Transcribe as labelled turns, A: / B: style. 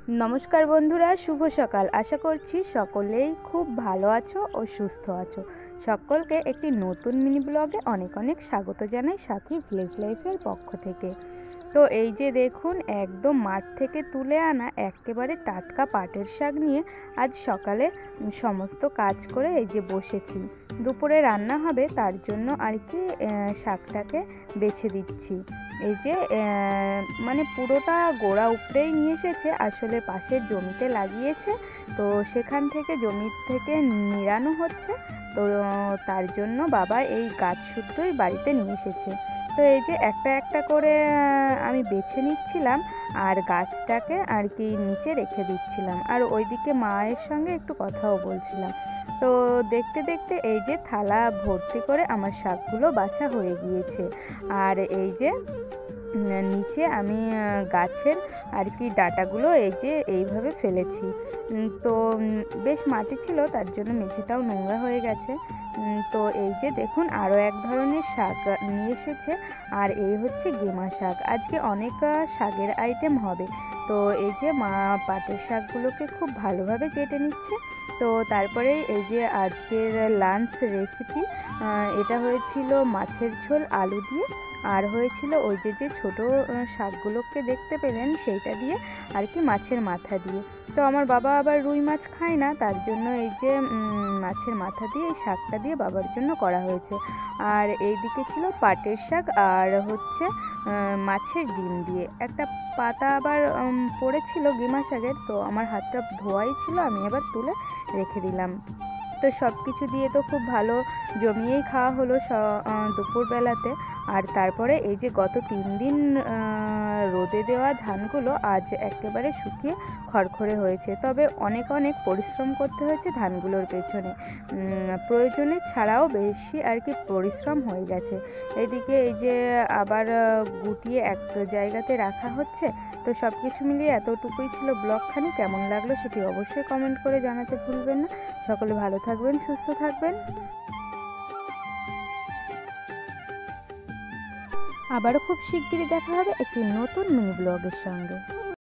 A: नमस्कार बंधुरा शुभ सकाल। आशा करছি সকলেই খুব ভালো আছো ও সুস্থ আছো। সকলকে একটি নতুন মিনি ব্লগে অনেক অনেক স্বাগত জানাই সাথী ভিলেজ লাইফের পক্ষ থেকে। তো এই যে দেখুন, একদম মাঠ থেকে তুলে আনা একেবারে টাটকা পাটের শাক নিয়ে আজ সকালে সমস্ত কাজ করে এই যে বসেছি। দুপুরে রান্না হবে তার জন্য আর কি শাকটাকে বেছে দিচ্ছি। এই যে মানে পুরোটা গোড়া উপড়েই নিয়ে এসেছে, আসলে পাশের জমিতে লাগিয়েছে, তো সেখান থেকে জমি থেকে নিড়ানো হচ্ছে। তো তার জন্য বাবা এই গাছ শুদ্ধই বাড়িতে নিয়ে এসেছে। তো এই যে একটা একটা করে আমি বেছে নিচ্ছিলাম আর গাছটাকে আর কি নিচে রেখে দিচ্ছিলাম, আর ওইদিকে মায়ের সঙ্গে একটু কথাও বলছিলাম। তো দেখতে দেখতে এই যে থালা ভর্তি করে আমার শাকগুলো বাছা হয়ে গিয়েছে। আর এই যে নিচে আমি গাছের আর কি ডাঁটাগুলো এই যে এইভাবে ফেলেছি। তো বেশ মাটি ছিল, তার জন্য মেঝেটাও নোংরা হয়ে গেছে। তো এই যে দেখুন, আরও এক ধরনের শাক নিয়ে এসেছে, আর এই হচ্ছে গেমা শাক। আজকে অনেক শাকের আইটেম হবে। তো এই যে মা পাটের শাকগুলোকে খুব ভালোভাবে কেটে নিচ্ছে। তো তারপরে এই যে আজকের লাঞ্চ রেসিপি, এটা হয়েছিল মাছের ঝোল আলু দিয়ে, আর হয়েছিল ওই যে যে ছোটো শাকগুলোকে দেখতে পেলেন সেইটা দিয়ে আর কি মাছের মাথা দিয়ে। তো আমার বাবা আবার রুই মাছ খায় না, তার জন্য এই যে মাছের মাথা দিয়ে এই শাকটা দিয়ে বাবার জন্য করা হয়েছে। আর এই দিকে ছিল পাটের শাক, আর হচ্ছে মাছের ডিম দিয়ে একটা পাতা আবার পড়েছিল গিমা শাকের, তো আমার হাতটা ধোয়াই ছিল, আমি আবার তুলে রেখে দিলাম। তো সব কিছু দিয়ে তো খুব ভালো জমিয়েই খাওয়া হলো দুপুরবেলাতে। আর তারপরে এই যে গত 3 দিন রোদে দেওয়া ধানগুলো আজ একেবারে শুকিয়ে খড়খড়ে হয়েছে, তবে অনেক অনেক পরিশ্রম করতে হয়েছে ধানগুলোর পেছনে। প্রয়োজনে ছাড়াও বেশি আর কি পরিশ্রম হয়ে গেছে। এদিকে এই যে আবার গুটিয়ে এক জায়গাতে রাখা হচ্ছে। তো সব কিছু মিলিয়ে এতটুকুই ছিল ব্লগখানি। কেমন লাগলো সেটি অবশ্যই কমেন্ট করে জানাতে ভুলবেন না। সকলে ভালো থাকবেন, সুস্থ থাকবেন। আবারও খুব শিগগিরই দেখা হবে একটি নতুন মিনি ব্লগের সঙ্গে।